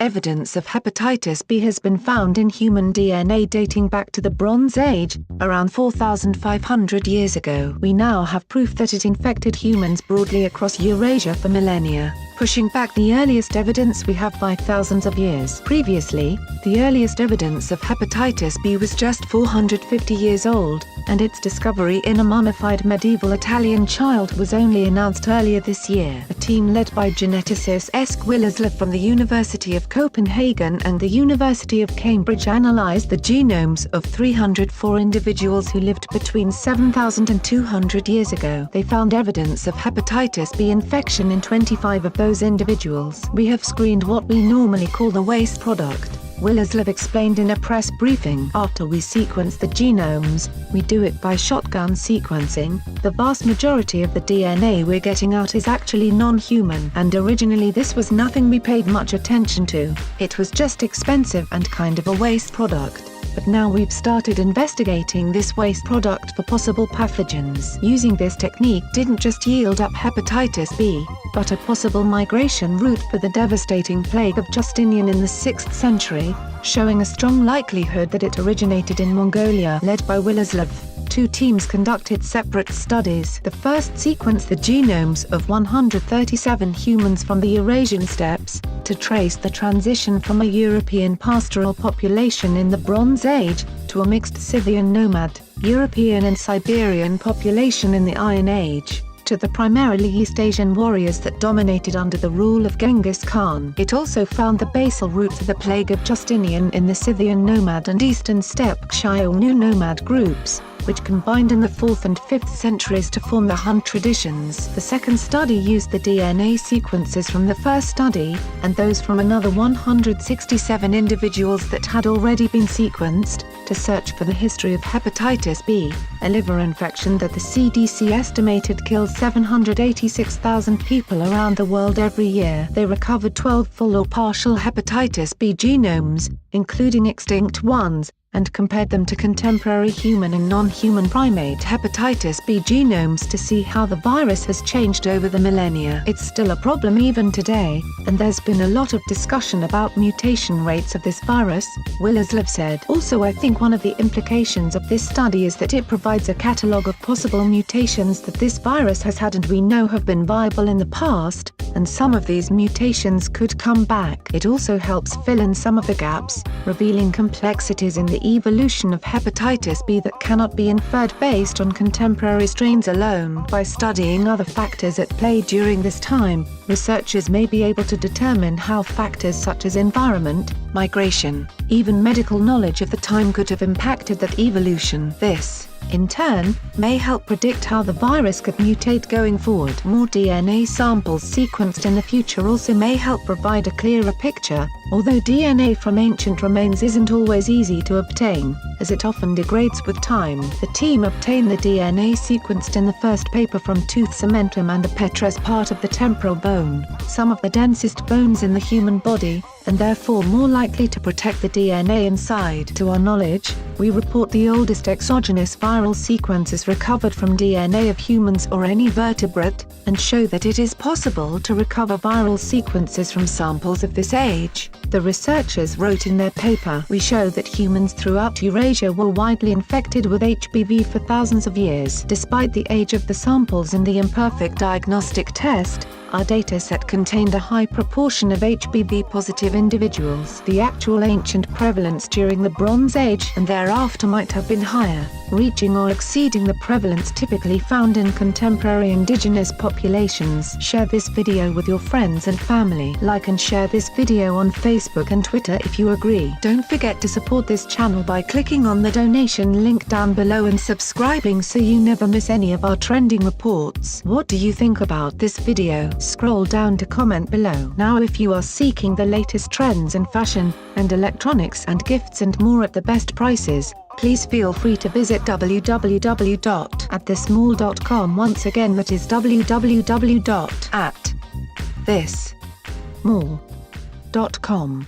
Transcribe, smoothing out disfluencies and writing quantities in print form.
Evidence of hepatitis B has been found in human DNA dating back to the Bronze Age, around 4,500 years ago. We now have proof that it infected humans broadly across Eurasia for millennia, pushing back the earliest evidence we have by thousands of years. Previously, the earliest evidence of hepatitis B was just 450 years old, and its discovery in a mummified medieval Italian child was only announced earlier this year. A team led by geneticist Willerslev from the University of Copenhagen and the University of Cambridge analyzed the genomes of 304 individuals who lived between 7,000 and 200 years ago. They found evidence of hepatitis B infection in 25 of those individuals. We have screened what we normally call the waste product, Willerslev explained in a press briefing. After we sequence the genomes, we do it by shotgun sequencing. The vast majority of the DNA we're getting out is actually non-human. And originally this was nothing we paid much attention to. It was just expensive and kind of a waste product. But now we've started investigating this waste product for possible pathogens. Using this technique didn't just yield up hepatitis B, but a possible migration route for the devastating plague of Justinian in the 6th century, showing a strong likelihood that it originated in Mongolia. Led by Willerslev, two teams conducted separate studies. The first sequenced the genomes of 137 humans from the Eurasian steppes, to trace the transition from a European pastoral population in the Bronze Age, to a mixed Scythian nomad, European and Siberian population in the Iron Age, to the primarily East Asian warriors that dominated under the rule of Genghis Khan. It also found the basal roots of the plague of Justinian in the Scythian nomad and Eastern steppe Xiongnu nomad groups, which combined in the 4th and 5th centuries to form the Hun traditions. The second study used the DNA sequences from the first study, and those from another 167 individuals that had already been sequenced, to search for the history of hepatitis B, a liver infection that the CDC estimated kills 786,000 people around the world every year. They recovered 12 full or partial hepatitis B genomes, including extinct ones, and compared them to contemporary human and non-human primate hepatitis B genomes to see how the virus has changed over the millennia. It's still a problem even today, and there's been a lot of discussion about mutation rates of this virus, Willerslev said. Also, I think one of the implications of this study is that it provides a catalogue of possible mutations that this virus has had and we know have been viable in the past, and some of these mutations could come back. It also helps fill in some of the gaps, revealing complexities in the evolution of hepatitis B that cannot be inferred based on contemporary strains alone. By studying other factors at play during this time, researchers may be able to determine how factors such as environment, migration, even medical knowledge of the time could have impacted that evolution. This, in turn, may help predict how the virus could mutate going forward. More DNA samples sequenced in the future also may help provide a clearer picture, although DNA from ancient remains isn't always easy to obtain, as it often degrades with time. The team obtained the DNA sequenced in the first paper from tooth cementum and the petrous part of the temporal bone, some of the densest bones in the human body, and therefore more likely to protect the DNA inside. To our knowledge, we report the oldest exogenous viral sequences recovered from DNA of humans or any vertebrate, and show that it is possible to recover viral sequences from samples of this age. The researchers wrote in their paper, "We show that humans throughout Eurasia were widely infected with HBV for thousands of years. Despite the age of the samples and the imperfect diagnostic test, our dataset contained a high proportion of HBV-positive individuals. The actual ancient prevalence during the Bronze Age and thereafter might have been higher, reaching or exceeding the prevalence typically found in contemporary indigenous populations." Share this video with your friends and family. Like and share this video on Facebook and Twitter if you agree. Don't forget to support this channel by clicking on the donation link down below and subscribing so you never miss any of our trending reports. What do you think about this video? Scroll down to comment below. Now, if you are seeking the latest trends in fashion, and electronics and gifts and more at the best prices, please feel free to visit www.atthesmall.com. Once again, that is www.atthesmall.com.